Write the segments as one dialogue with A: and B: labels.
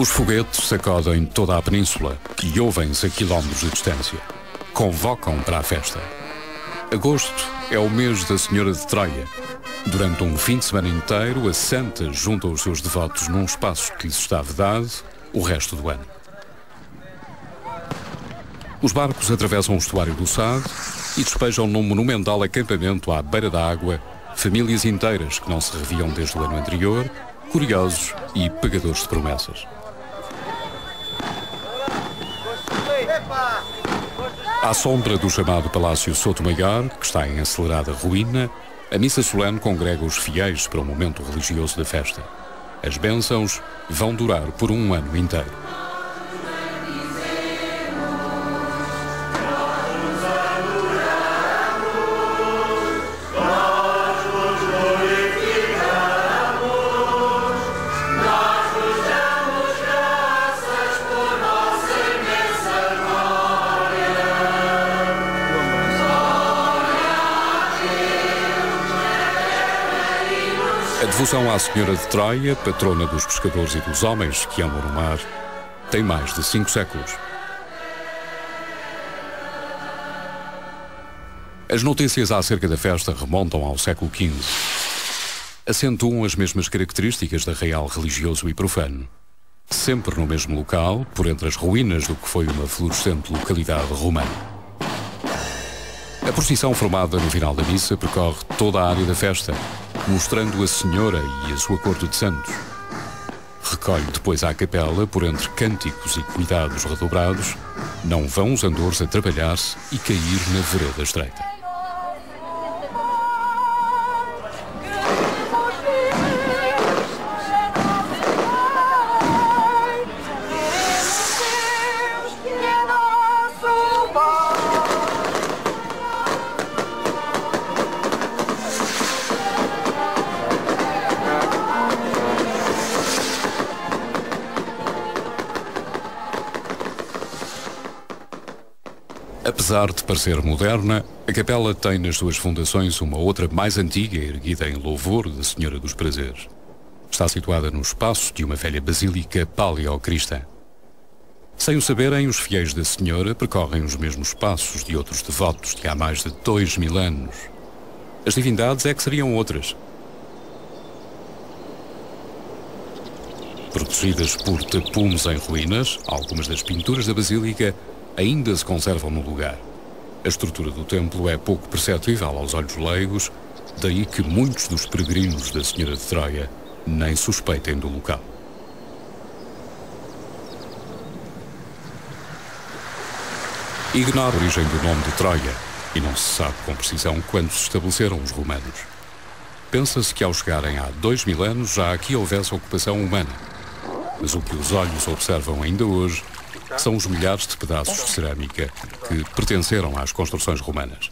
A: Os foguetes sacodem toda a península e ouvem-se a quilómetros de distância. Convocam para a festa. Agosto é o mês da Senhora de Troia. Durante um fim de semana inteiro, a santa junta os seus devotos num espaço que lhes está vedado o resto do ano. Os barcos atravessam o estuário do Sado e despejam num monumental acampamento à beira da água famílias inteiras que não se reviam desde o ano anterior, curiosos e pegadores de promessas. À sombra do chamado Palácio Sotomayor, que está em acelerada ruína, a missa solene congrega os fiéis para o momento religioso da festa. As bênçãos vão durar por um ano inteiro. A devoção à Senhora de Troia, patrona dos pescadores e dos homens que amam o mar, tem mais de 5 séculos. As notícias acerca da festa remontam ao século XV. Acentuam as mesmas características de arraial religioso e profano. Sempre no mesmo local, por entre as ruínas do que foi uma florescente localidade romana. A procissão formada no final da missa percorre toda a área da festa, mostrando a Senhora e a sua corte de santos. Recolhe depois à capela, por entre cânticos e cuidados redobrados, não vão os andores a trabalhar-se e cair na vereda estreita. Apesar de parecer moderna, a capela tem nas suas fundações uma outra mais antiga, erguida em louvor da Senhora dos Prazeres. Está situada no espaço de uma velha basílica paleocristã. Sem o saberem, os fiéis da Senhora percorrem os mesmos passos de outros devotos de há mais de 2000 anos. As divindades é que seriam outras. Protegidas por tapumes em ruínas, algumas das pinturas da basílica ainda se conservam no lugar. A estrutura do templo é pouco perceptível aos olhos leigos, daí que muitos dos peregrinos da Senhora de Troia nem suspeitem do local. Ignora a origem do nome de Troia e não se sabe com precisão quando se estabeleceram os romanos. Pensa-se que ao chegarem há 2000 anos já aqui houvesse ocupação humana, mas o que os olhos observam ainda hoje são os milhares de pedaços de cerâmica que pertenceram às construções romanas.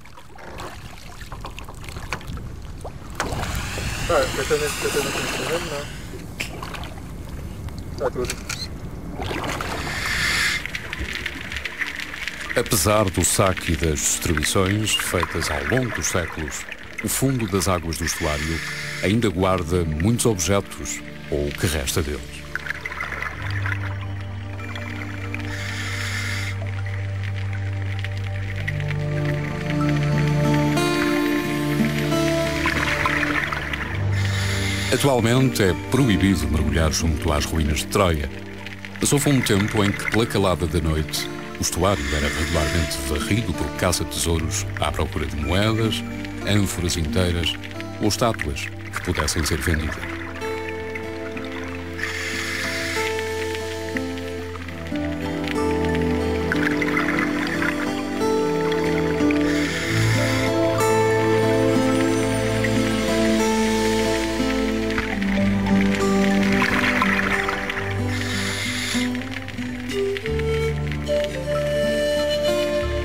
A: Apesar do saque e das destruições feitas ao longo dos séculos, o fundo das águas do estuário ainda guarda muitos objetos, ou o que resta deles. Atualmente é proibido mergulhar junto às ruínas de Troia, mas houve um tempo em que, pela calada da noite, o estuário era regularmente varrido por caça-tesouros à procura de moedas, ânforas inteiras ou estátuas que pudessem ser vendidas.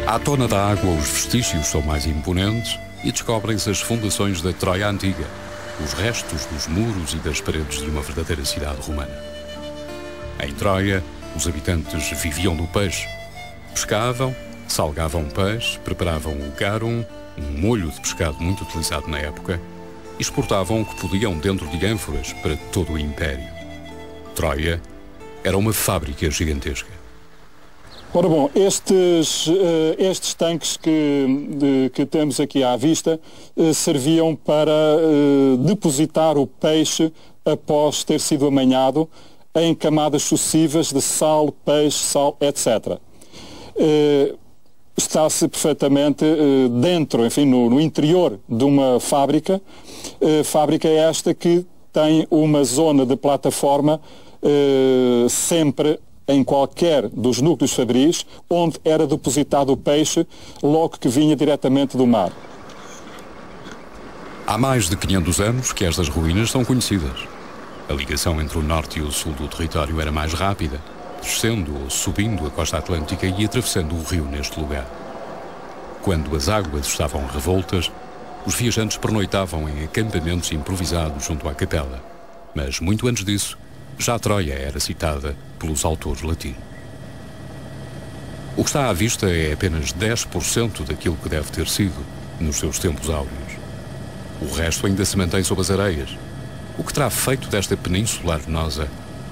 A: À tona da água, os vestígios são mais imponentes e descobrem-se as fundações da Troia Antiga, os restos dos muros e das paredes de uma verdadeira cidade romana. Em Troia, os habitantes viviam do peixe. Pescavam, salgavam peixe, preparavam o garum, um molho de pescado muito utilizado na época, e exportavam o que podiam dentro de ânforas para todo o império. Troia era uma fábrica gigantesca.
B: Ora bom, estes tanques que temos aqui à vista serviam para depositar o peixe após ter sido amanhado em camadas sucessivas de sal, peixe, sal, etc. Está-se perfeitamente dentro, enfim, no interior de uma fábrica. Fábrica esta que tem uma zona de plataforma sempre em qualquer dos núcleos fabris, onde era depositado o peixe logo que vinha diretamente do mar.
A: Há mais de 500 anos que estas ruínas são conhecidas. A ligação entre o norte e o sul do território era mais rápida, descendo ou subindo a costa atlântica e atravessando o rio neste lugar. Quando as águas estavam revoltas, os viajantes pernoitavam em acampamentos improvisados junto à capela. Mas muito antes disso, já Troia era citada pelos autores latinos. O que está à vista é apenas 10% daquilo que deve ter sido nos seus tempos áureos. O resto ainda se mantém sob as areias, o que terá feito desta Península Arenosa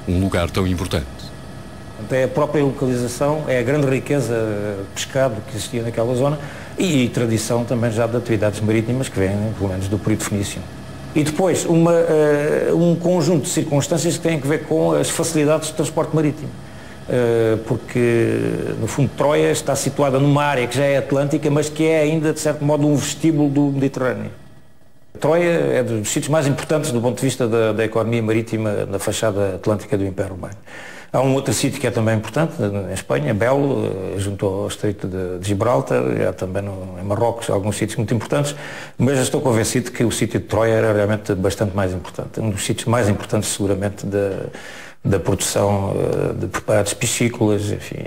A: um lugar tão importante.
C: É a própria localização, é a grande riqueza de pescado que existia naquela zona e tradição também já de atividades marítimas que vêm, pelo menos, do período fenício. E depois, um conjunto de circunstâncias que têm a ver com as facilidades de transporte marítimo. Porque, no fundo, Troia está situada numa área que já é atlântica, mas que é ainda, de certo modo, um vestíbulo do Mediterrâneo. Troia é dos sítios mais importantes do ponto de vista da economia marítima na fachada atlântica do Império Romano. Há um outro sítio que é também importante, em Espanha, Belo, junto ao Estreito de Gibraltar, há também em Marrocos alguns sítios muito importantes, mas estou convencido que o sítio de Troia era realmente bastante mais importante, um dos sítios mais importantes seguramente da produção de preparados piscícolas, enfim,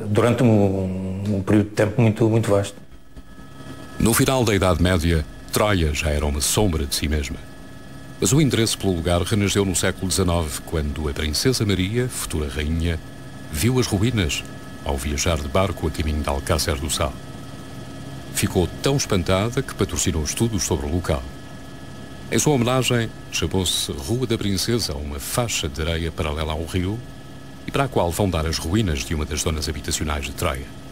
C: durante um período de tempo muito vasto.
A: No final da Idade Média, Troia já era uma sombra de si mesma. Mas o interesse pelo lugar renasceu no século XIX, quando a Princesa Maria, futura rainha, viu as ruínas ao viajar de barco a caminho de Alcácer do Sal. Ficou tão espantada que patrocinou estudos sobre o local. Em sua homenagem, chamou-se Rua da Princesa, uma faixa de areia paralela ao rio, e para a qual vão dar as ruínas de uma das zonas habitacionais de Troia.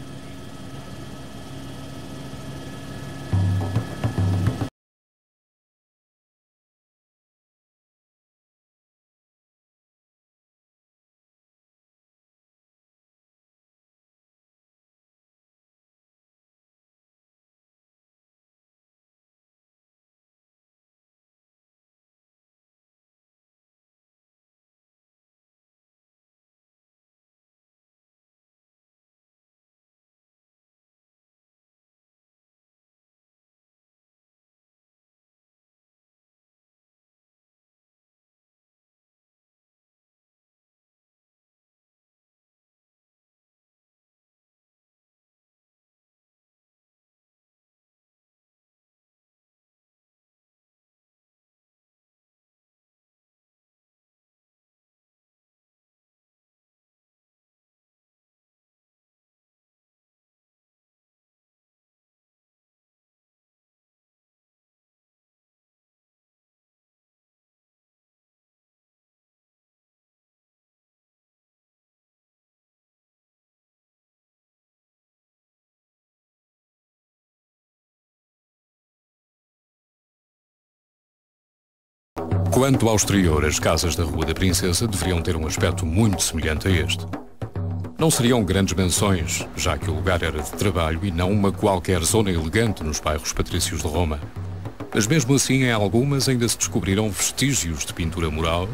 A: Quanto ao exterior, as casas da Rua da Princesa deveriam ter um aspecto muito semelhante a este. Não seriam grandes mansões, já que o lugar era de trabalho e não uma qualquer zona elegante nos bairros patrícios de Roma. Mas mesmo assim, em algumas ainda se descobriram vestígios de pintura mural,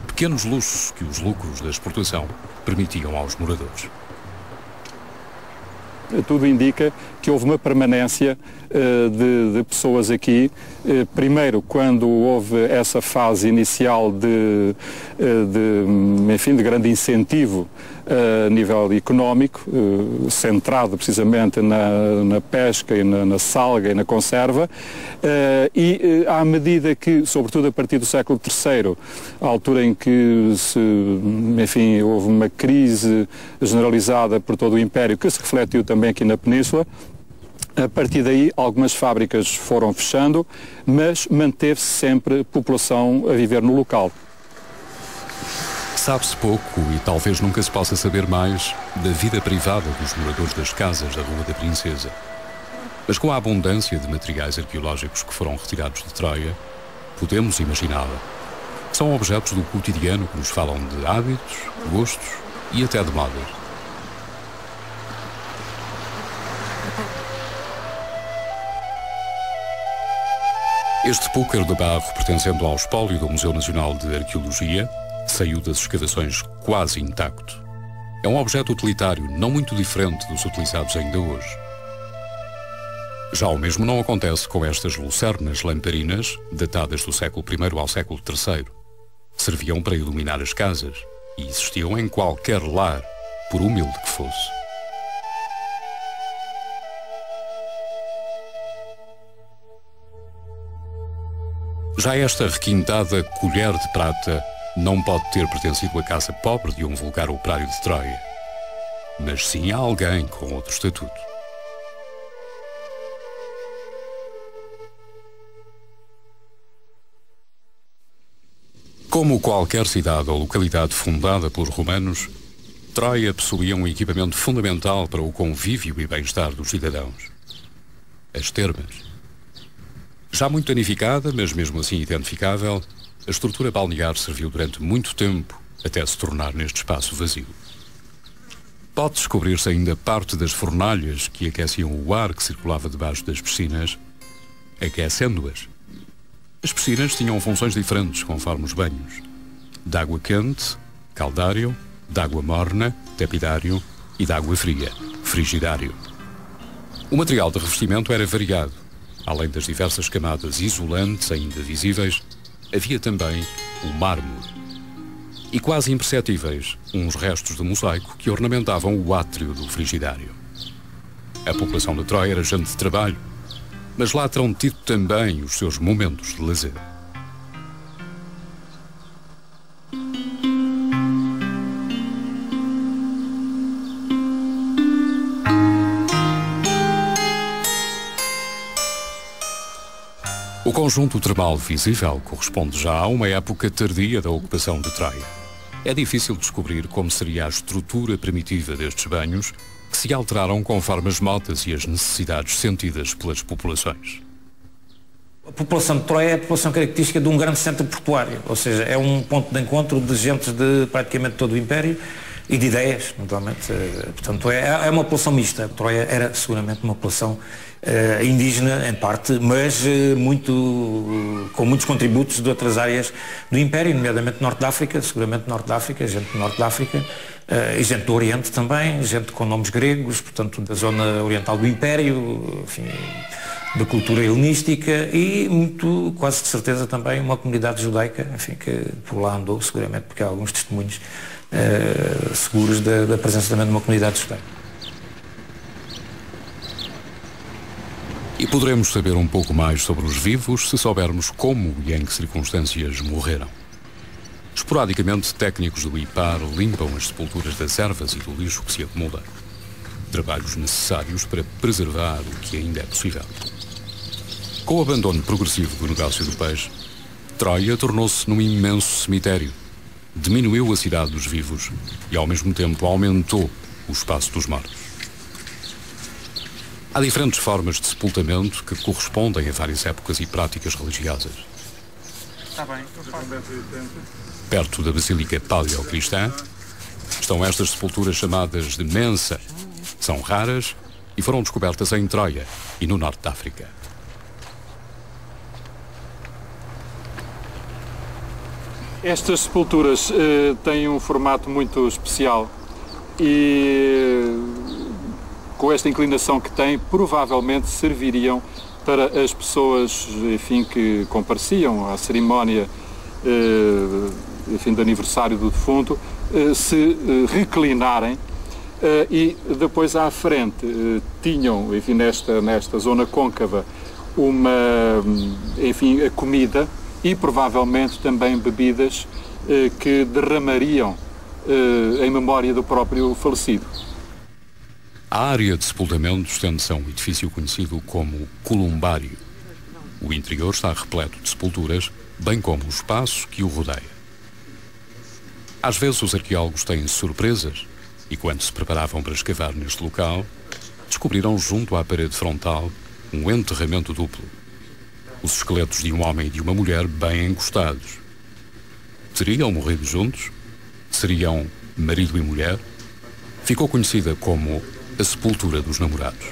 A: pequenos luxos que os lucros da exportação permitiam aos moradores.
B: Tudo indica que houve uma permanência de pessoas aqui. Primeiro, quando houve essa fase inicial de grande incentivo a nível económico, centrado precisamente na pesca e na salga e na conserva, e à medida que, sobretudo a partir do século III, a altura em que houve uma crise generalizada por todo o Império, que se refletiu também aqui na Península, a partir daí algumas fábricas foram fechando, mas manteve-se sempre população a viver no local.
A: Sabe-se pouco e talvez nunca se possa saber mais da vida privada dos moradores das casas da Rua da Princesa. Mas com a abundância de materiais arqueológicos que foram retirados de Troia, podemos imaginá-la. São objetos do cotidiano que nos falam de hábitos, gostos e até de modas. Este púcaro de barro, pertencendo ao espólio do Museu Nacional de Arqueologia, saiu das escavações quase intacto. É um objeto utilitário não muito diferente dos utilizados ainda hoje. Já o mesmo não acontece com estas lucernas lamparinas, datadas do século I ao século III. Serviam para iluminar as casas e existiam em qualquer lar, por humilde que fosse. Já esta requintada colher de prata não pode ter pertencido à casa pobre de um vulgar operário de Troia, mas sim a alguém com outro estatuto. Como qualquer cidade ou localidade fundada por romanos, Troia possuía um equipamento fundamental para o convívio e bem-estar dos cidadãos: as termas. Já muito danificada, mas mesmo assim identificável, a estrutura balnear serviu durante muito tempo até se tornar neste espaço vazio. Pode descobrir-se ainda parte das fornalhas que aqueciam o ar que circulava debaixo das piscinas, aquecendo-as. As piscinas tinham funções diferentes conforme os banhos: de água quente, caldário, de água morna, tepidário, e de água fria, frigidário. O material de revestimento era variado. Além das diversas camadas isolantes ainda visíveis, havia também o mármore. E quase imperceptíveis, uns restos de mosaico que ornamentavam o átrio do frigidário. A população de Troia era gente de trabalho, mas lá terão tido também os seus momentos de lazer. O conjunto termal visível corresponde já a uma época tardia da ocupação de Troia. É difícil descobrir como seria a estrutura primitiva destes banhos, que se alteraram conforme as modas e as necessidades sentidas pelas populações.
C: A população de Troia é a população característica de um grande centro portuário, ou seja, é um ponto de encontro de gentes de praticamente todo o Império e de ideias, naturalmente. Portanto, é uma população mista. Troia era seguramente uma população indígena, em parte, mas com muitos contributos de outras áreas do Império, nomeadamente Norte de África, seguramente Norte de África, gente do Norte de África, e gente do Oriente também, gente com nomes gregos, portanto, da zona oriental do Império, enfim, da cultura helenística e muito, quase de certeza também, uma comunidade judaica, enfim, que por lá andou, seguramente, porque há alguns testemunhos seguros da presença também de uma comunidade judaica.
A: E poderemos saber um pouco mais sobre os vivos se soubermos como e em que circunstâncias morreram. Esporadicamente, técnicos do IPAR limpam as sepulturas das ervas e do lixo que se acumula. Trabalhos necessários para preservar o que ainda é possível. Com o abandono progressivo do negócio do peixe, Troia tornou-se num imenso cemitério. Diminuiu a cidade dos vivos e, ao mesmo tempo, aumentou o espaço dos mortos. Há diferentes formas de sepultamento que correspondem a várias épocas e práticas religiosas. Perto da Basílica Paleocristã estão estas sepulturas chamadas de mensa. São raras e foram descobertas em Troia e no norte da África.
B: Estas sepulturas têm um formato muito especial e, com esta inclinação que têm, provavelmente serviriam para as pessoas, enfim, que compareciam à cerimónia, enfim, de aniversário do defunto, se reclinarem e depois à frente tinham, enfim, nesta zona côncava, enfim, a comida e provavelmente também bebidas que derramariam em memória do próprio falecido.
A: A área de sepultamento estende-se a um edifício conhecido como columbário. O interior está repleto de sepulturas, bem como o espaço que o rodeia. Às vezes os arqueólogos têm surpresas e quando se preparavam para escavar neste local, descobriram junto à parede frontal um enterramento duplo. Os esqueletos de um homem e de uma mulher bem encostados. Teriam morrido juntos? Seriam marido e mulher? Ficou conhecida como a sepultura dos namorados.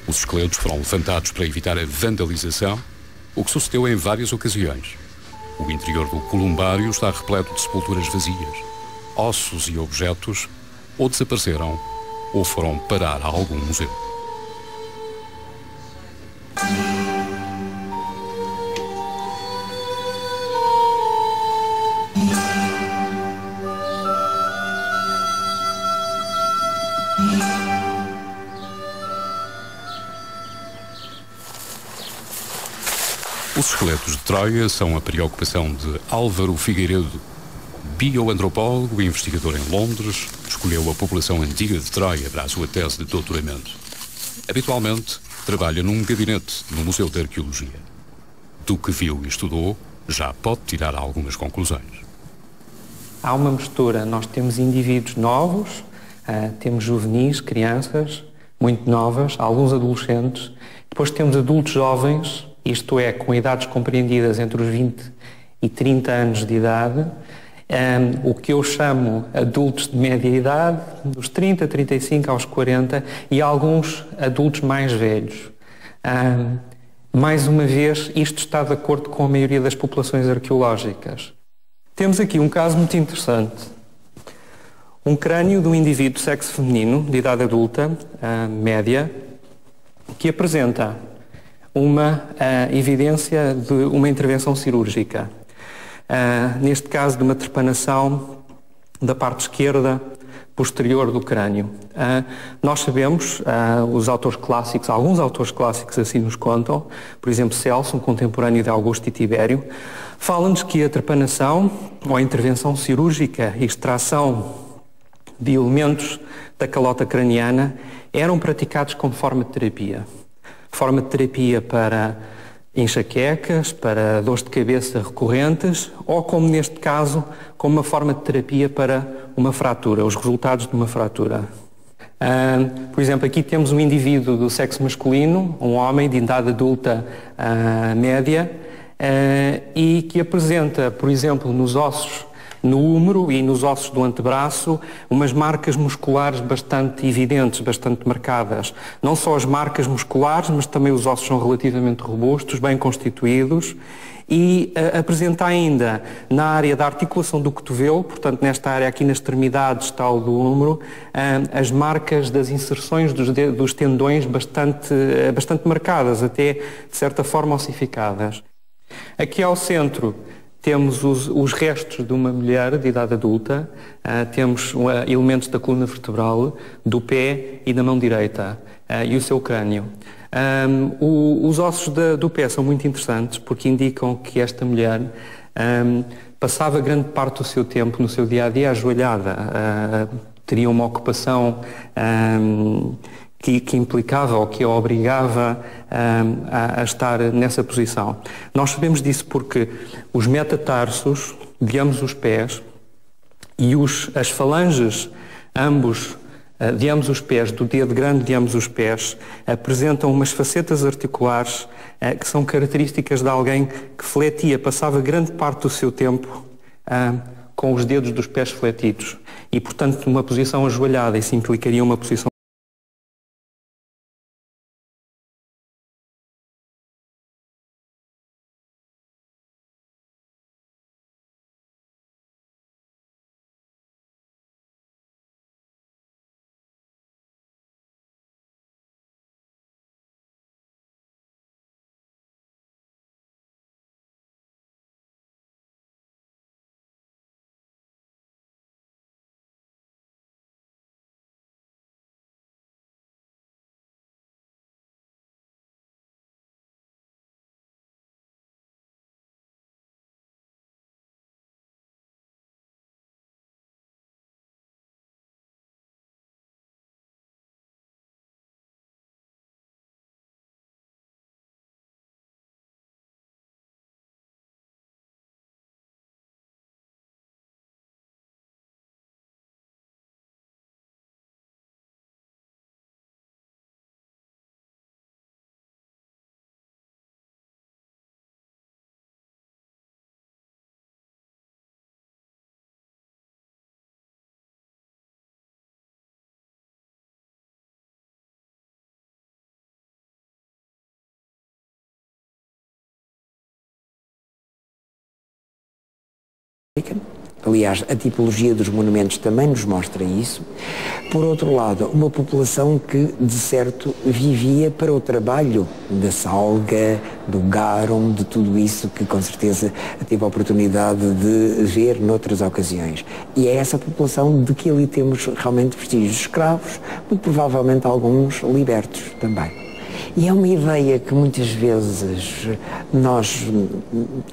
A: Os esqueletos foram levantados para evitar a vandalização, o que sucedeu em várias ocasiões. O interior do columbário está repleto de sepulturas vazias. Ossos e objetos ou desapareceram ou foram parar a algum museu. Os esqueletos de Troia são a preocupação de Álvaro Figueiredo, bioantropólogo e investigador em Londres, escolheu a população antiga de Troia para a sua tese de doutoramento. Habitualmente, trabalha num gabinete no Museu de Arqueologia. Do que viu e estudou, já pode tirar algumas conclusões.
D: Há uma mistura. Nós temos indivíduos novos, temos juvenis, crianças, muito novas, alguns adolescentes. Depois temos adultos jovens, isto é, com idades compreendidas entre os 20 e 30 anos de idade, o que eu chamo adultos de média idade, dos 30, 35 aos 40, e alguns adultos mais velhos. Mais uma vez, isto está de acordo com a maioria das populações arqueológicas. Temos aqui um caso muito interessante. Um crânio de um indivíduo de sexo feminino, de idade adulta, média, que apresenta uma evidência de uma intervenção cirúrgica. Neste caso, de uma trepanação da parte esquerda posterior do crânio. Nós sabemos, os autores clássicos, alguns autores clássicos assim nos contam, por exemplo, Celso, um contemporâneo de Augusto e Tibério, fala-nos que a trepanação, ou a intervenção cirúrgica e extração de elementos da calota craniana eram praticados como forma de terapia. Forma de terapia para enxaquecas, para dores de cabeça recorrentes ou, como neste caso, como uma forma de terapia para uma fratura, os resultados de uma fratura. Por exemplo, aqui temos um indivíduo do sexo masculino, um homem de idade adulta média, e que apresenta, por exemplo, nos ossos, no húmero e nos ossos do antebraço, umas marcas musculares bastante evidentes, bastante marcadas. Não só as marcas musculares, mas também os ossos são relativamente robustos, bem constituídos, e apresenta ainda na área da articulação do cotovelo, portanto nesta área aqui nas extremidades tal do húmero, as marcas das inserções dos tendões bastante marcadas, até de certa forma ossificadas. Aqui ao centro temos os restos de uma mulher de idade adulta, temos elementos da coluna vertebral, do pé e da mão direita, e o seu crânio. Os ossos do pé são muito interessantes porque indicam que esta mulher passava grande parte do seu tempo no seu dia-a-dia ajoelhada, teria uma ocupação que implicava ou que a obrigava a estar nessa posição. Nós sabemos disso porque os metatarsos de ambos os pés e as falanges de ambos os pés, do dedo grande de ambos os pés, apresentam umas facetas articulares que são características de alguém que fletia, passava grande parte do seu tempo com os dedos dos pés fletidos e, portanto, numa posição ajoelhada. Isso implicaria uma posição
E: Aliás, a tipologia dos monumentos também nos mostra isso. Por outro lado, uma população que, de certo, vivia para o trabalho da salga, do garum, de tudo isso que, com certeza, tive a oportunidade de ver noutras ocasiões. E é essa população de que ali temos realmente vestígios escravos, muito provavelmente alguns libertos também. E é uma ideia que muitas vezes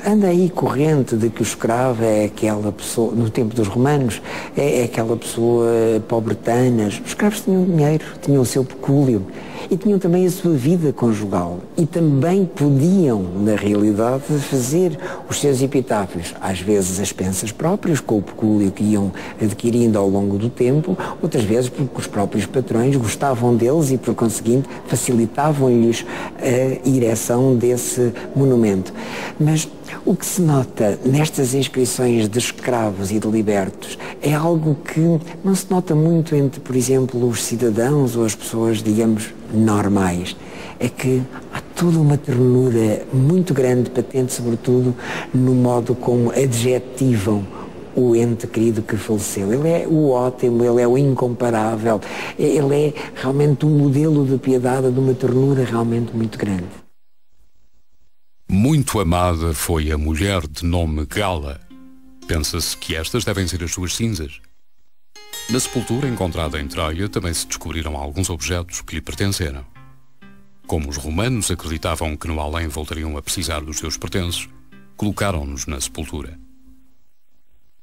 E: anda aí corrente de que o escravo é aquela pessoa, no tempo dos romanos, é aquela pessoa pobretana. Os escravos tinham dinheiro, tinham o seu pecúlio e tinham também a sua vida conjugal e também podiam, na realidade, fazer os seus epitáfios, às vezes às expensas próprias, com o pecúlio que iam adquirindo ao longo do tempo, outras vezes porque os próprios patrões gostavam deles e, por conseguinte, facilitavam-lhes a ereção desse monumento. Mas o que se nota nestas inscrições de escravos e de libertos é algo que não se nota muito entre, por exemplo, os cidadãos ou as pessoas, digamos, normais. É que há toda uma ternura muito grande, patente sobretudo no modo como adjetivam o ente querido que faleceu. Ele é o ótimo, ele é o incomparável, ele é realmente um modelo de piedade, de uma ternura realmente muito grande.
A: Muito amada foi a mulher de nome Gala. Pensa-se que estas devem ser as suas cinzas. Na sepultura encontrada em Troia também se descobriram alguns objetos que lhe pertenceram. Como os romanos acreditavam que no além voltariam a precisar dos seus pertences, colocaram-nos na sepultura.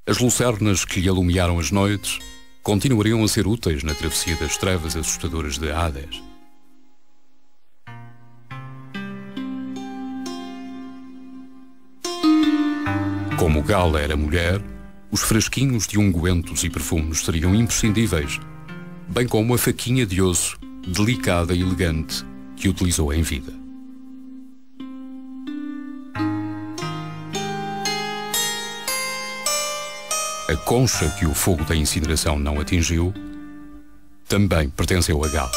A: As lucernas que lhe alumiaram as noites continuariam a ser úteis na travessia das trevas assustadoras de Hades. Como Gala era mulher, os frasquinhos de ungüentos e perfumes seriam imprescindíveis, bem como a faquinha de osso, delicada e elegante, que utilizou em vida. A concha que o fogo da incineração não atingiu também pertenceu a Gala.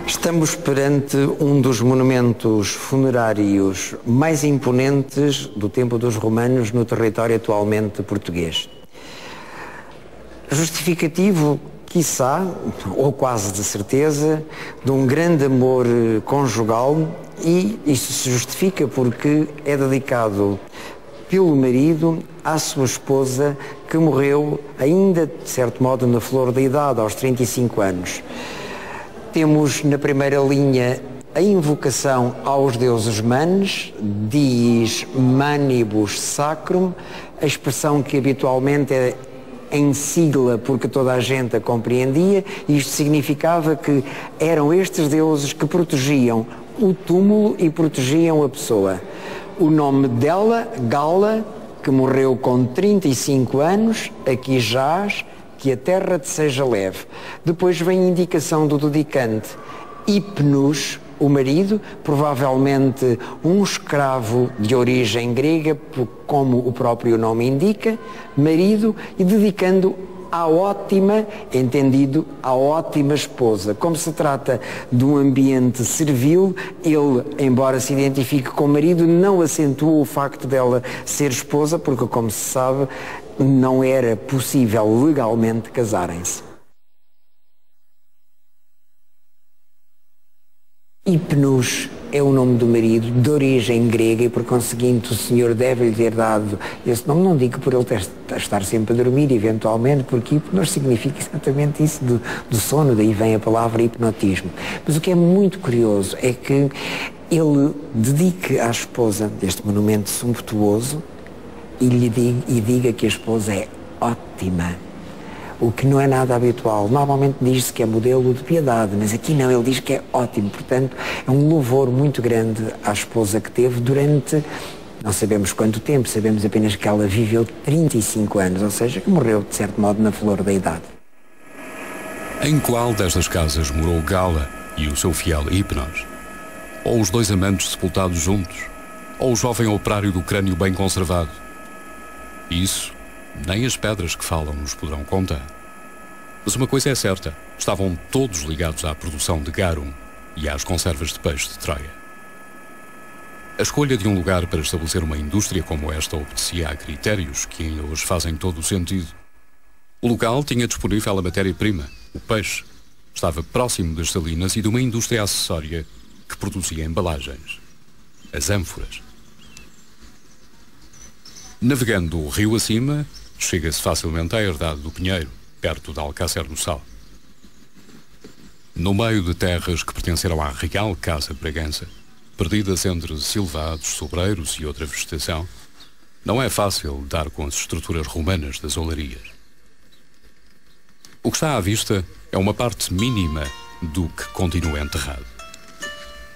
E: Estamos perante um dos monumentos funerários mais imponentes do tempo dos romanos no território atualmente português. Justificativo, quiçá, ou quase de certeza, de um grande amor conjugal, e isso se justifica porque é dedicado pelo marido à sua esposa, que morreu ainda, de certo modo, na flor da idade, aos 35 anos. Temos na primeira linha a invocação aos deuses manes, dies manibus sacrum, a expressão que habitualmente é em sigla porque toda a gente a compreendia. Isto significava que eram estes deuses que protegiam o túmulo e protegiam a pessoa. O nome dela, Gala, que morreu com 35 anos, aqui jaz, que a terra te seja leve. Depois vem a indicação do dedicante, Hypnos, o marido, provavelmente um escravo de origem grega, como o próprio nome indica, marido, e dedicando à ótima, entendido, à ótima esposa. Como se trata de um ambiente servil, ele, embora se identifique com o marido, não acentua o facto dela ser esposa, porque, como se sabe, não era possível legalmente casarem-se. Hypnos é o nome do marido, de origem grega, e por conseguinte o Senhor deve-lhe ter dado esse nome. Não digo por ele estar sempre a dormir, eventualmente, porque hipnos significa exatamente isso, do sono, daí vem a palavra hipnotismo. Mas o que é muito curioso é que ele dedique à esposa este monumento sumptuoso e diga que a esposa é ótima, o que não é nada habitual. Normalmente diz-se que é modelo de piedade, mas aqui não, ele diz que é ótimo. Portanto, é um louvor muito grande à esposa que teve durante, não sabemos quanto tempo, sabemos apenas que ela viveu 35 anos, ou seja, que morreu, de certo modo, na flor da idade.
A: Em qual destas casas morou Gala e o seu fiel Hypnos? Ou os dois amantes sepultados juntos? Ou o jovem operário do crânio bem conservado? Isso Nem as pedras que falam nos poderão contar. Mas uma coisa é certa, estavam todos ligados à produção de garum e às conservas de peixe de Troia. A escolha de um lugar para estabelecer uma indústria como esta obedecia a critérios que ainda hoje fazem todo o sentido. O local tinha disponível a matéria-prima, o peixe. Estava próximo das salinas e de uma indústria acessória que produzia embalagens, as ânforas. Navegando o rio acima, chega-se facilmente à herdade do Pinheiro, perto de Alcácer do Sal. No meio de terras que pertenceram à Real Casa de Bragança, perdidas entre silvados, sobreiros e outra vegetação, não é fácil dar com as estruturas romanas das olarias. O que está à vista é uma parte mínima do que continua enterrado.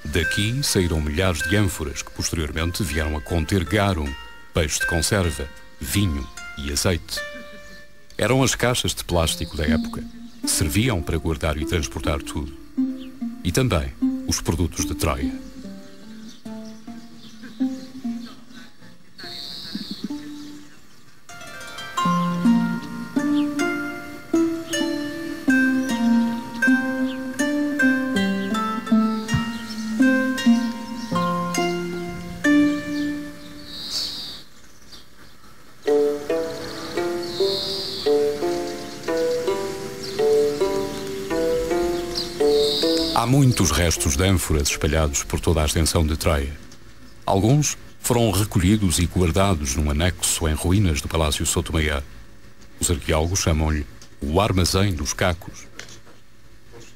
A: Daqui saíram milhares de ânforas que posteriormente vieram a conter garum, peixe de conserva, vinho e azeite. Eram as caixas de plástico da época. Serviam para guardar e transportar tudo. E também os produtos de Troia. Há muitos restos de ânforas espalhados por toda a extensão de Troia. Alguns foram recolhidos e guardados num anexo em ruínas do Palácio Sotomayor. Os arqueólogos chamam-lhe o Armazém dos Cacos.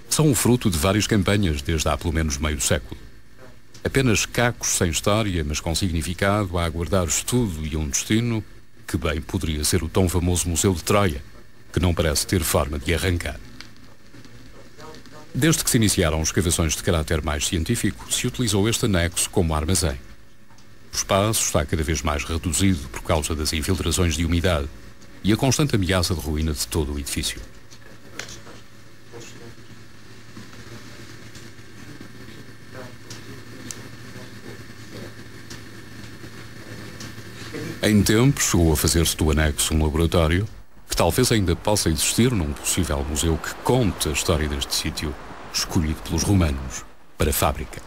A: São o fruto de várias campanhas desde há pelo menos meio século. Apenas cacos sem história, mas com significado a aguardar estudo e um destino que bem poderia ser o tão famoso Museu de Troia, que não parece ter forma de arrancar. Desde que se iniciaram escavações de caráter mais científico, se utilizou este anexo como armazém. O espaço está cada vez mais reduzido por causa das infiltrações de umidade e a constante ameaça de ruína de todo o edifício. Em tempo, chegou a fazer-se do anexo um laboratório que talvez ainda possa existir num possível museu que conte a história deste sítio, escolhido pelos romanos para a fábrica.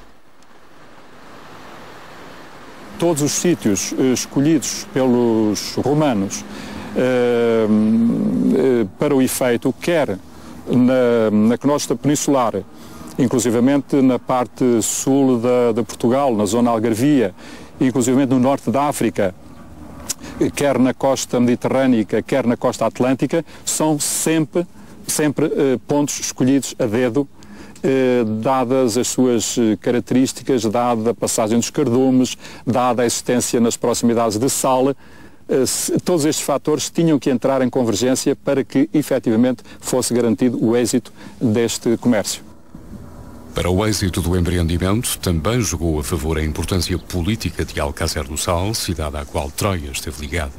B: Todos os sítios escolhidos pelos romanos para o efeito, quer na costa peninsular, inclusivamente na parte sul de Portugal, na zona algarvia, inclusivamente no norte da África, quer na costa mediterrânica, quer na costa atlântica, são sempre pontos escolhidos a dedo, dadas as suas características, dada a passagem dos cardumes, dada a existência nas proximidades de sal. Todos estes fatores tinham que entrar em convergência para que, efetivamente, fosse garantido o êxito deste comércio.
A: Para o êxito do empreendimento, também jogou a favor a importância política de Alcácer do Sal, cidade à qual Troia esteve ligada.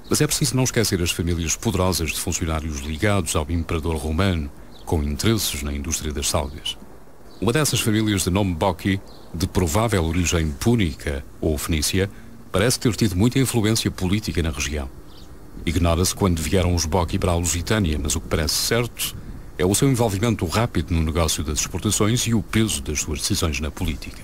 A: Mas é preciso não esquecer as famílias poderosas de funcionários ligados ao imperador romano, com interesses na indústria das salgas. Uma dessas famílias de nome Bocchi, de provável origem púnica ou fenícia, parece ter tido muita influência política na região. Ignora-se quando vieram os Bocchi para a Lusitânia, mas o que parece certo é o seu envolvimento rápido no negócio das exportações e o peso das suas decisões na política.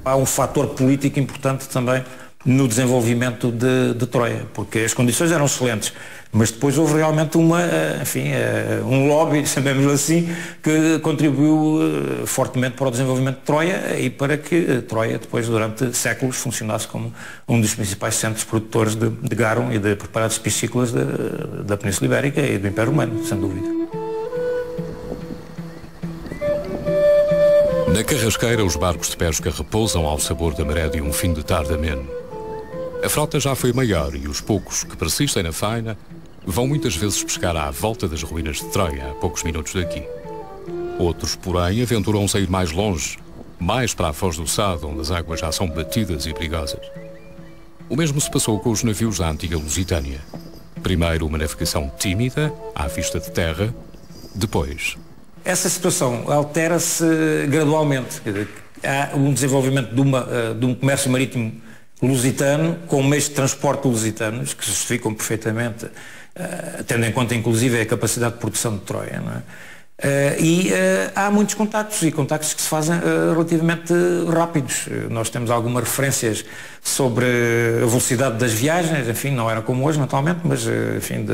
C: Há um fator político importante também no desenvolvimento de Troia, porque as condições eram excelentes, mas depois houve realmente um lobby, chamemos assim, que contribuiu fortemente para o desenvolvimento de Troia e para que Troia depois, durante séculos, funcionasse como um dos principais centros produtores de garum e de preparados piscícolas da Península Ibérica e do Império Romano, sem dúvida.
A: Na carrasqueira, os barcos de pesca repousam ao sabor da maré de um fim de tarde ameno. A frota já foi maior e os poucos que persistem na faina vão muitas vezes pescar à volta das ruínas de Troia, a poucos minutos daqui. Outros, porém, aventuram-se a ir mais longe, mais para a foz do Sado, onde as águas já são batidas e perigosas. O mesmo se passou com os navios da antiga Lusitânia. Primeiro uma navegação tímida, à vista de terra, depois...
C: Essa situação altera-se gradualmente. Há um desenvolvimento de um comércio marítimo lusitano, com meios de transporte lusitanos, que se justificam perfeitamente, tendo em conta inclusive a capacidade de produção de Troia, não é? Há muitos contactos e contactos que se fazem relativamente rápidos. Nós temos algumas referências sobre a velocidade das viagens, enfim, não era como hoje naturalmente, mas enfim,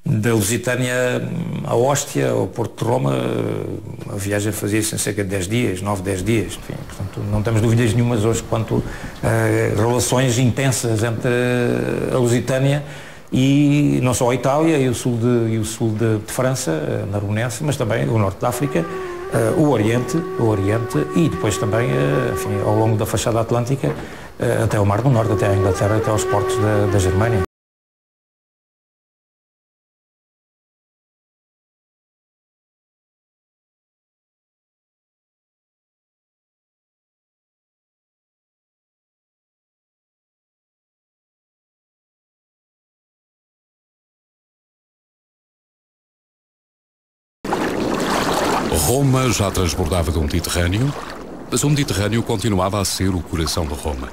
C: da Lusitânia a Óstia, ao Porto de Roma, a viagem fazia-se em cerca de 10 dias, 9, 10 dias. Enfim, portanto, não temos dúvidas nenhumas hoje quanto a relações intensas entre a Lusitânia e não só a Itália e o sul de França, na Narbonense, mas também o norte da África, o Oriente e depois também, enfim, ao longo da fachada atlântica, até o Mar do Norte, até a Inglaterra, até aos portos da Germânia.
A: Roma já transbordava do Mediterrâneo, mas o Mediterrâneo continuava a ser o coração de Roma.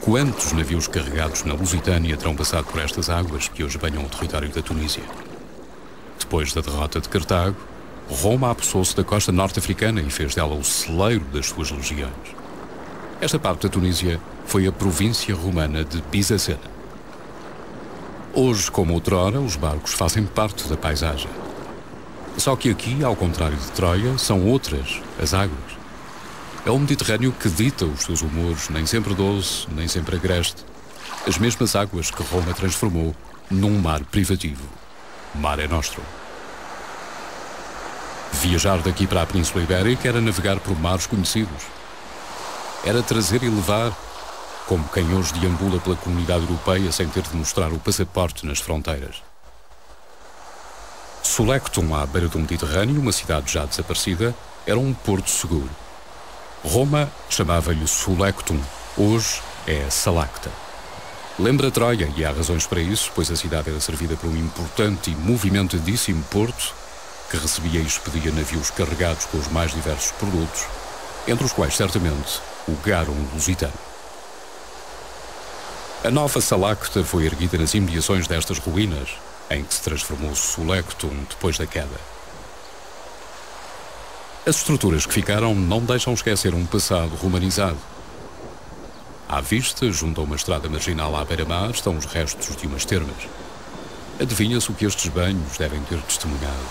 A: Quantos navios carregados na Lusitânia terão passado por estas águas que hoje banham o território da Tunísia? Depois da derrota de Cartago, Roma apossou-se da costa norte-africana e fez dela o celeiro das suas legiões. Esta parte da Tunísia foi a província romana de Bizacena. Hoje, como outrora, os barcos fazem parte da paisagem. Só que aqui, ao contrário de Troia, são outras as águas. É o Mediterrâneo que dita os seus humores, nem sempre doce, nem sempre agreste. As mesmas águas que Roma transformou num mar privativo, Mare Nostrum. Viajar daqui para a Península Ibérica era navegar por mares conhecidos. Era trazer e levar, como quem hoje deambula pela comunidade europeia sem ter de mostrar o passaporte nas fronteiras. Solectum, à beira do Mediterrâneo, uma cidade já desaparecida, era um porto seguro. Roma chamava-lhe Solectum, hoje é Salacta. Lembra Troia, e há razões para isso, pois a cidade era servida por um importante e movimentadíssimo porto que recebia e expedia navios carregados com os mais diversos produtos, entre os quais, certamente, o garum lusitano. A nova Salacta foi erguida nas imediações destas ruínas, em que se transformou Solectum depois da queda. As estruturas que ficaram não deixam esquecer um passado romanizado. À vista, junto a uma estrada marginal à beira-mar, estão os restos de umas termas. Adivinha-se o que estes banhos devem ter testemunhado.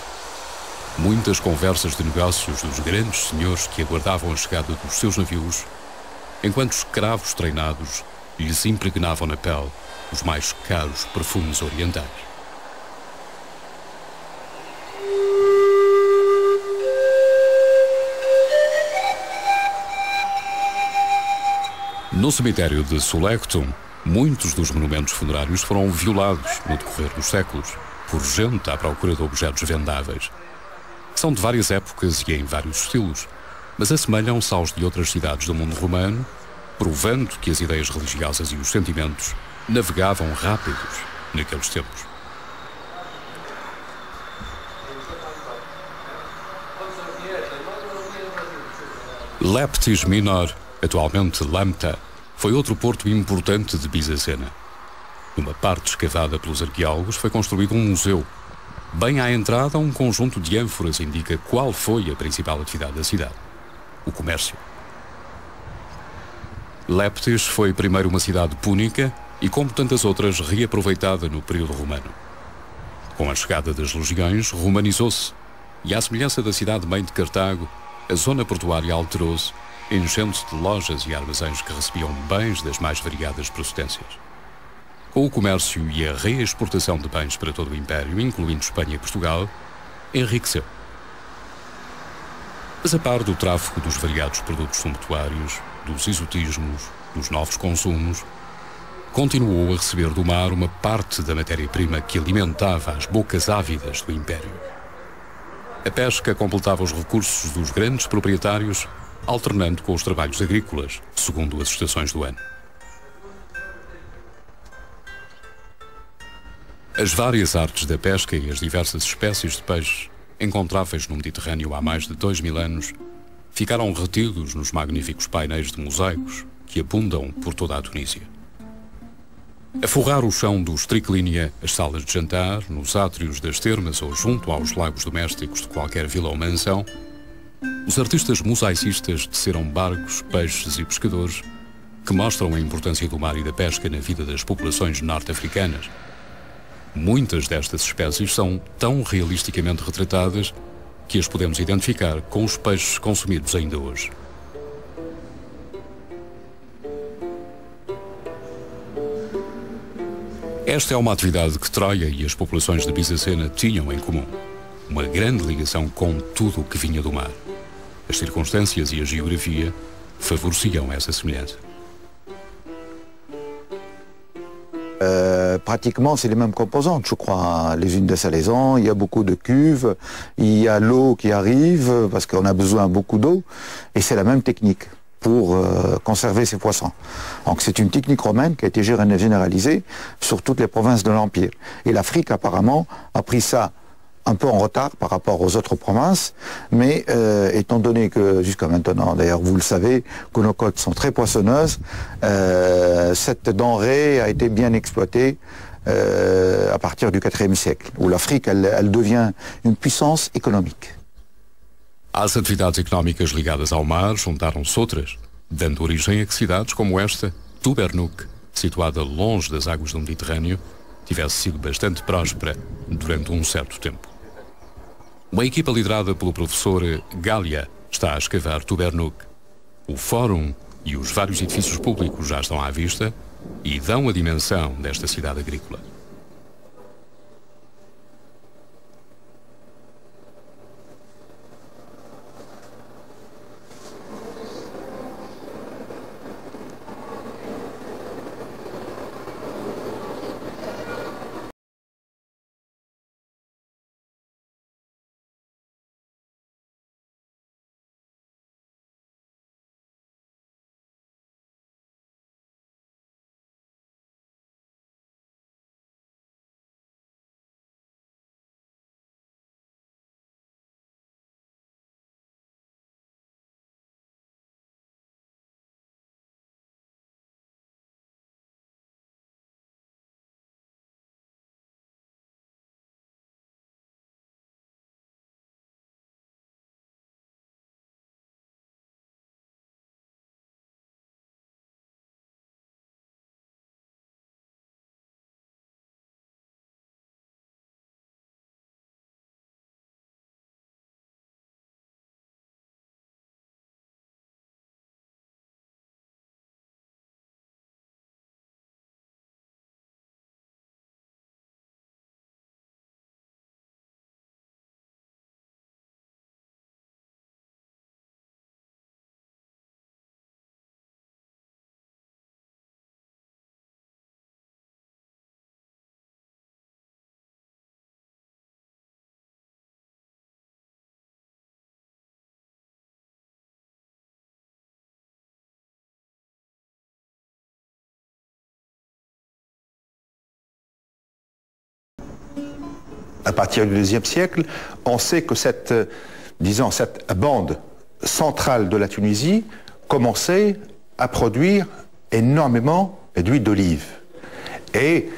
A: Muitas conversas de negócios dos grandes senhores que aguardavam a chegada dos seus navios, enquanto escravos treinados lhes impregnavam na pele os mais caros perfumes orientais. No cemitério de Solectum, muitos dos monumentos funerários foram violados no decorrer dos séculos, por gente à procura de objetos vendáveis. São de várias épocas e em vários estilos, mas assemelham-se aos de outras cidades do mundo romano, provando que as ideias religiosas e os sentimentos navegavam rápidos naqueles tempos. Leptis Minor, atualmente Lambta, foi outro porto importante de Bizacena. Numa parte escavada pelos arqueólogos foi construído um museu. Bem à entrada, um conjunto de ânforas indica qual foi a principal atividade da cidade: o comércio. Leptis foi primeiro uma cidade púnica e, como tantas outras, reaproveitada no período romano. Com a chegada das legiões, romanizou-se e, à semelhança da cidade-mãe de Cartago, a zona portuária alterou-se, enchendo-se de lojas e armazéns que recebiam bens das mais variadas procedências. Com o comércio e a reexportação de bens para todo o Império, incluindo Espanha e Portugal, enriqueceu. Mas a par do tráfico dos variados produtos sumptuários, dos exotismos, dos novos consumos, continuou a receber do mar uma parte da matéria-prima que alimentava as bocas ávidas do Império. A pesca completava os recursos dos grandes proprietários, alternando com os trabalhos agrícolas, segundo as estações do ano. As várias artes da pesca e as diversas espécies de peixes encontráveis no Mediterrâneo há mais de 2000 anos ficaram retidos nos magníficos painéis de mosaicos que abundam por toda a Tunísia. A forrar o chão dos triclínia, as salas de jantar, nos átrios das termas ou junto aos lagos domésticos de qualquer vila ou mansão, os artistas mosaicistas teceram barcos, peixes e pescadores que mostram a importância do mar e da pesca na vida das populações norte-africanas. Muitas destas espécies são tão realisticamente retratadas que as podemos identificar com os peixes consumidos ainda hoje. Esta é uma atividade que Troia e as populações de Byzacena tinham em comum. Uma grande ligação com tudo o que vinha do mar. As circunstâncias e a geografia favoreciam essa semelhança.
F: Pratiquement, c'est les mêmes composantes, je crois. Les unes de salaison, il y a beaucoup de cuves, il y a l'eau qui arrive, parce qu'on a besoin beaucoup d'eau, et c'est la même technique pour conserver ces poissons. Donc c'est une technique romaine qui a été généralisée sur toutes les provinces de l'Empire. Et l'Afrique, apparemment, a pris ça un peu en retard par rapport aux autres provinces, mais étant donné que jusqu'à maintenant, d'ailleurs vous le savez, que nos côtes sont très poissonneuses, cette denrée a été bien exploitée à partir du IVe siècle, où l'Afrique elle devient une puissance économique.
A: Às atividades económicas ligadas ao mar juntaram-se outras, dando origem a que cidades como esta, Tubernuk, situada longe das águas do Mediterrâneo, tivesse sido bastante próspera durante um certo tempo. Uma equipa liderada pelo professor Galia está a escavar Tubernuk. O Fórum e os vários edifícios públicos já estão à vista e dão a dimensão desta cidade agrícola.
G: À partir du IIe siècle, on sait que cette bande centrale de la Tunisie commençait à produire énormément d'huile d'olive. Et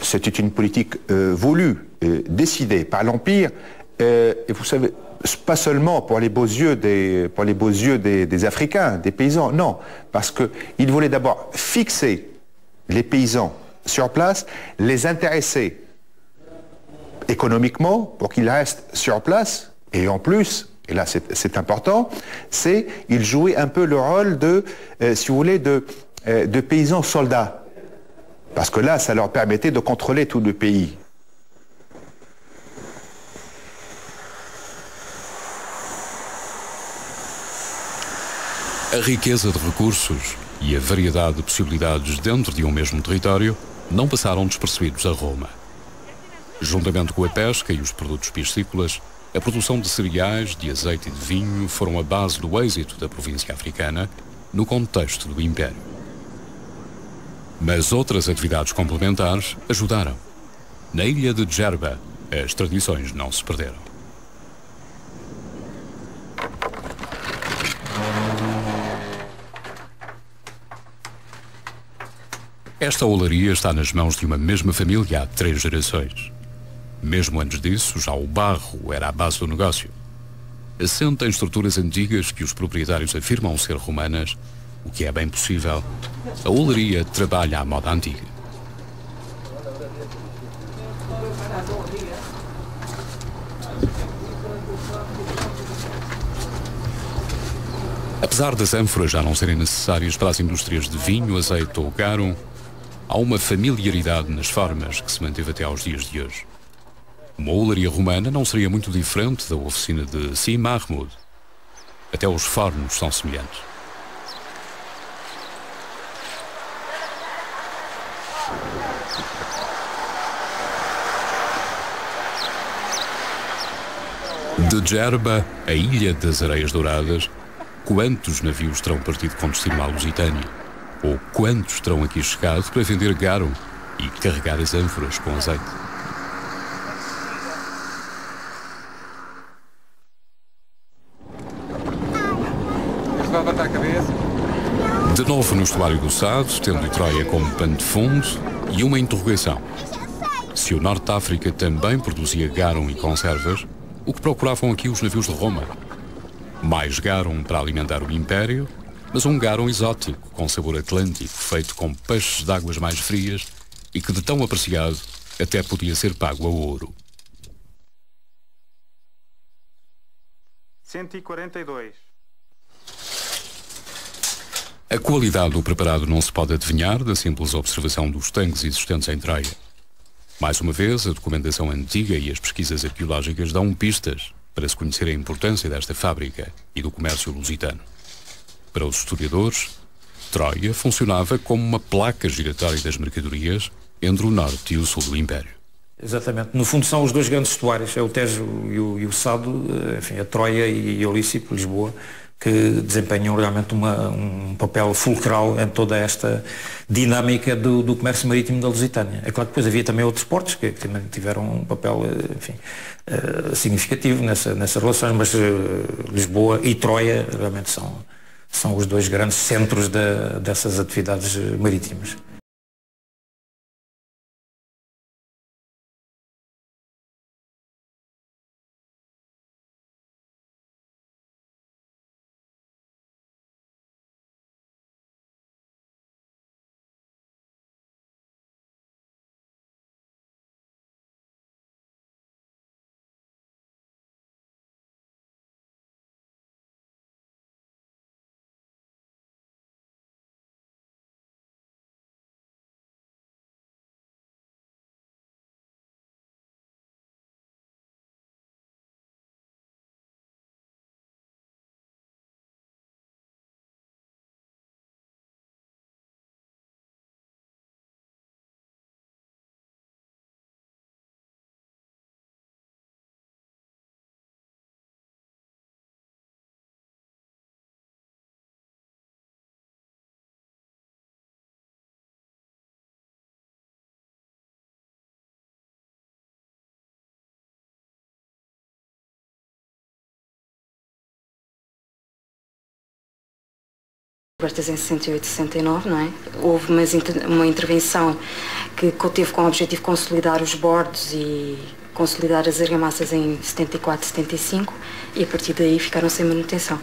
G: c'était une politique voulue, décidée par l'Empire, et vous savez, pas seulement pour les beaux yeux des Africains, des paysans, non, parce qu'ils voulaient d'abord fixer les paysans sur place, les intéresser économiquement pour qu'ils restent sur place, et en plus, et là c'est important, ils jouaient un peu le rôle de, si vous voulez, de paysans soldats. Parce que là, ça leur permettait de contrôler tout le pays.
A: A riqueza de recursos e a variedade de possibilidades dentro de um mesmo território não passaram despercebidos a Roma. Juntamente com a pesca e os produtos piscícolas, a produção de cereais, de azeite e de vinho foram a base do êxito da província africana no contexto do Império. Mas outras atividades complementares ajudaram. Na ilha de Djerba, as tradições não se perderam. Esta olaria está nas mãos de uma mesma família há 3 gerações. Mesmo antes disso, já o barro era a base do negócio. Assenta em estruturas antigas que os proprietários afirmam ser romanas, o que é bem possível, a olaria trabalha à moda antiga. Apesar das ânforas já não serem necessárias para as indústrias de vinho, azeite ou garum, há uma familiaridade nas formas que se manteve até aos dias de hoje. Uma olaria romana não seria muito diferente da oficina de Si Mahmoud. Até os fornos são semelhantes. De Djerba, a ilha das Areias Douradas, quantos navios terão partido com destino à Lusitânia? Ou quantos terão aqui chegado para vender garum e carregar as ânforas com azeite? De novo no estuário do Sado, tendo Troia como pano de fundo e uma interrogação. Se o Norte de África também produzia garum e conservas, o que procuravam aqui os navios de Roma? Mais garum para alimentar o Império, mas um garum exótico, com sabor atlântico, feito com peixes de águas mais frias e que de tão apreciado até podia ser pago a ouro.
B: 142.
A: A qualidade do preparado não se pode adivinhar da simples observação dos tanques existentes em Troia. Mais uma vez, a documentação antiga e as pesquisas arqueológicas dão pistas para se conhecer a importância desta fábrica e do comércio lusitano. Para os historiadores, Troia funcionava como uma placa giratória das mercadorias entre o norte e o sul do Império.
C: Exatamente. No fundo são os dois grandes estuários, é o Tejo e o Sado, enfim, a Troia e o Lícipo, Lisboa, que desempenham realmente um papel fulcral em toda esta dinâmica do comércio marítimo da Lusitânia. É claro que depois havia também outros portos que também tiveram um papel, enfim, significativo nessas relações, mas Lisboa e Troia realmente são os dois grandes centros dessas atividades marítimas.
H: Abertas em 68 e 69, não é? Houve uma intervenção que teve como objetivo consolidar os bordos e consolidar as argamassas em 74 e 75 e a partir daí ficaram sem manutenção.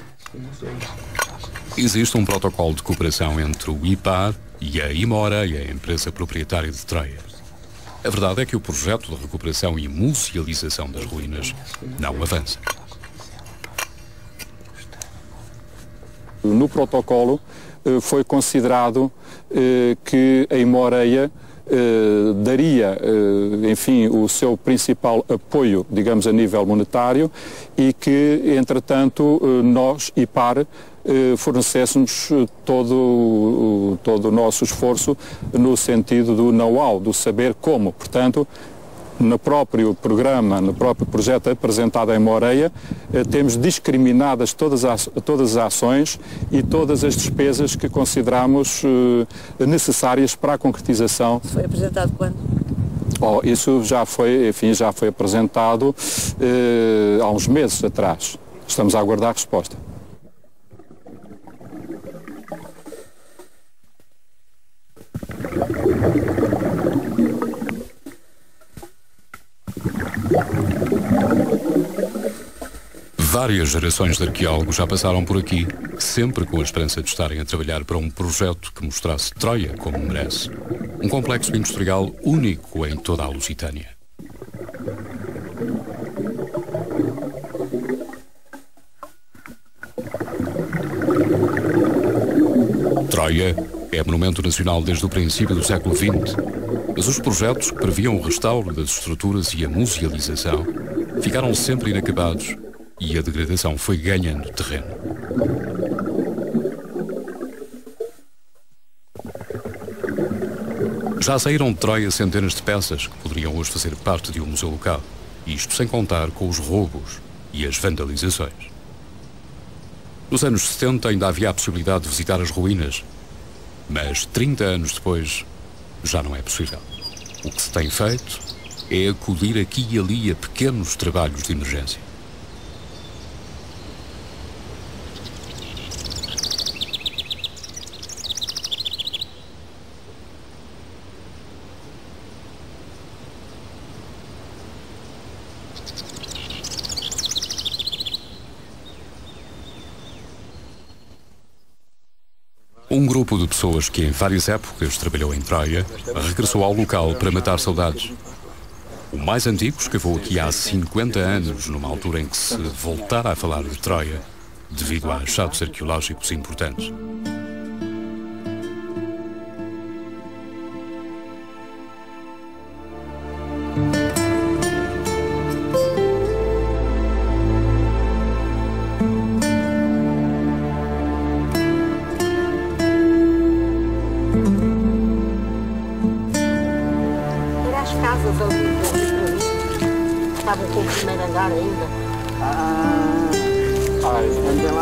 A: Existe um protocolo de cooperação entre o IPAR e a Imoreia, a empresa proprietária de Troia. A verdade é que o projeto de recuperação e musealização das ruínas não avança.
B: No protocolo foi considerado que a Imoreia daria, enfim, o seu principal apoio, digamos, a nível monetário e que, entretanto, nós, IPAR, fornecêssemos todo o nosso esforço no sentido do know-how, do saber como. Portanto, no próprio programa, no próprio projeto apresentado em Moreia, temos discriminadas todas as ações e todas as despesas que consideramos necessárias para a concretização.
I: Foi apresentado quando?
B: Isso já foi, enfim, já foi apresentado há uns meses atrás. Estamos a aguardar a resposta.
A: Várias gerações de arqueólogos já passaram por aqui, sempre com a esperança de estarem a trabalhar para um projeto que mostrasse Troia como merece. Um complexo industrial único em toda a Lusitânia. Troia é monumento nacional desde o princípio do século XX, mas os projetos que previam o restauro das estruturas e a musealização ficaram sempre inacabados e a degradação foi ganhando terreno. Já saíram de Troia centenas de peças que poderiam hoje fazer parte de um museu local, isto sem contar com os roubos e as vandalizações. Nos anos 70 ainda havia a possibilidade de visitar as ruínas, mas 30 anos depois já não é possível. O que se tem feito é acudir aqui e ali a pequenos trabalhos de emergência. Um grupo de pessoas que em várias épocas trabalhou em Troia regressou ao local para matar saudades. O mais antigo escavou aqui há 50 anos, numa altura em que se voltara a falar de Troia, devido a achados arqueológicos importantes.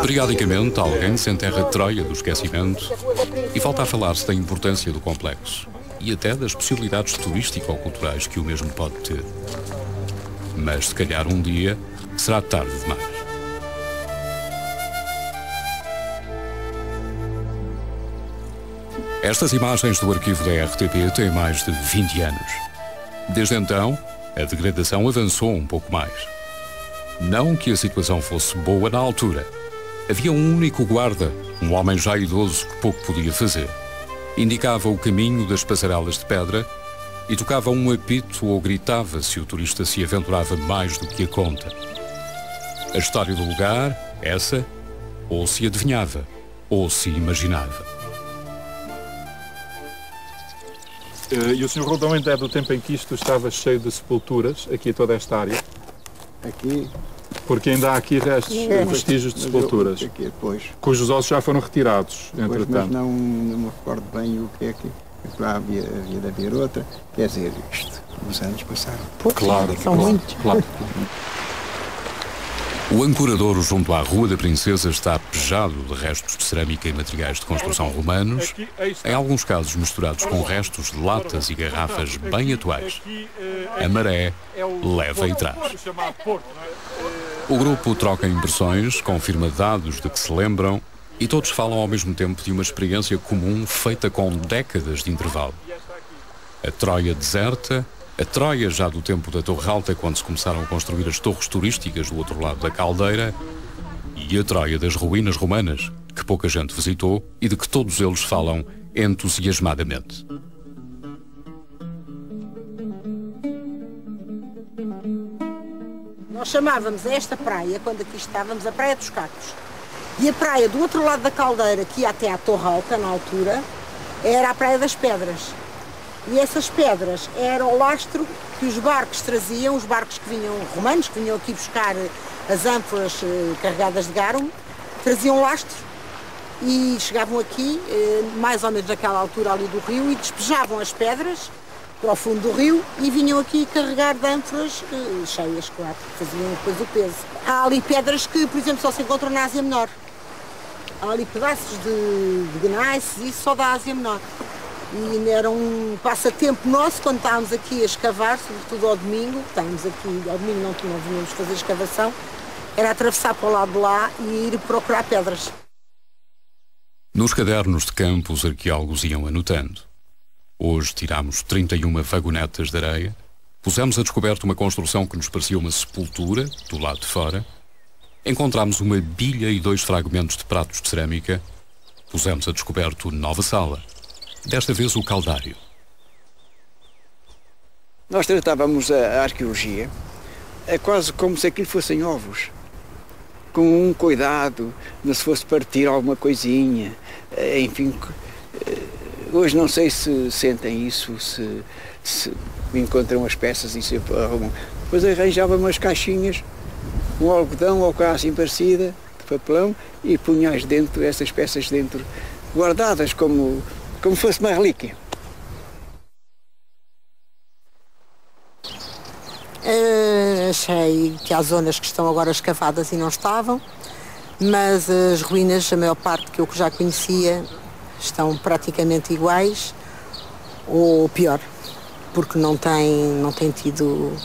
A: Periodicamente, alguém se enterra de Troia do esquecimento e volta a falar-se da importância do complexo e até das possibilidades turístico-culturais que o mesmo pode ter. Mas, se calhar, um dia será tarde demais. Estas imagens do arquivo da RTP têm mais de 20 anos. Desde então, a degradação avançou um pouco mais. Não que a situação fosse boa na altura. Havia um único guarda, um homem já idoso que pouco podia fazer. Indicava o caminho das passarelas de pedra e tocava um apito ou gritava se o turista se aventurava mais do que a conta. A história do lugar, essa, ou se adivinhava, ou se imaginava.
B: E o Sr. Roldão ainda é do tempo em que isto estava cheio de sepulturas, aqui toda esta área?
I: Aqui?
B: Porque ainda há aqui restos, vestígios de sepulturas,
I: aqui,
B: cujos ossos já foram retirados, entretanto.
I: Mas não me recordo bem o que é que... Lá havia de haver outra. Quer dizer, isto, os anos passaram.
B: Claro,
I: são muitos.
B: Claro.
A: O ancoradouro junto à Rua da Princesa está pejado de restos de cerâmica e materiais de construção romanos, em alguns casos misturados com restos de latas e garrafas bem atuais. A maré leva e traz. O grupo troca impressões, confirma dados de que se lembram e todos falam ao mesmo tempo de uma experiência comum feita com décadas de intervalo. A Troia deserta, a Troia já do tempo da Torre Alta, quando se começaram a construir as torres turísticas do outro lado da caldeira, e a Troia das ruínas romanas, que pouca gente visitou e de que todos eles falam entusiasmadamente.
J: Nós chamávamos esta praia, quando aqui estávamos, a Praia dos Cacos. E a praia do outro lado da caldeira, que ia até à Torre Alta, na altura, era a Praia das Pedras. E essas pedras eram o lastro que os barcos traziam, os barcos que vinham, romanos, que vinham aqui buscar as ânforas carregadas de garum, traziam lastro e chegavam aqui, mais ou menos naquela altura ali do rio, e despejavam as pedras para o fundo do rio e vinham aqui carregar de ânforas cheias, claro, faziam depois o peso. Há ali pedras que, por exemplo, só se encontram na Ásia Menor. Há ali pedaços de gneiss, isso só da Ásia Menor. E era um passatempo nosso quando estávamos aqui a escavar, sobretudo ao domingo, estávamos aqui, ao domingo não vínhamos fazer escavação, era atravessar para o lado de lá e ir procurar pedras.
A: Nos cadernos de campo os arqueólogos iam anotando. Hoje tiramos 31 vagonetas de areia, Pusemos a descoberto uma construção que nos parecia uma sepultura, do lado de fora. Encontramos uma bilha e 2 fragmentos de pratos de cerâmica. Pusemos a descoberto nova sala. Desta vez o caldário.
I: Nós tratávamos a arqueologia quase como se aquilo fossem ovos. Com um cuidado, não se fosse partir alguma coisinha. Enfim, hoje não sei se sentem isso, se encontram as peças e se arrumam. Depois arranjava umas caixinhas, um algodão ou coisa assim parecida, de papelão, e punhas dentro, essas peças dentro, guardadas como fosse uma relíquia.
J: Achei que há zonas que estão agora escavadas e não estavam, mas as ruínas, a maior parte que eu já conhecia, estão praticamente iguais ou pior, porque não tem tido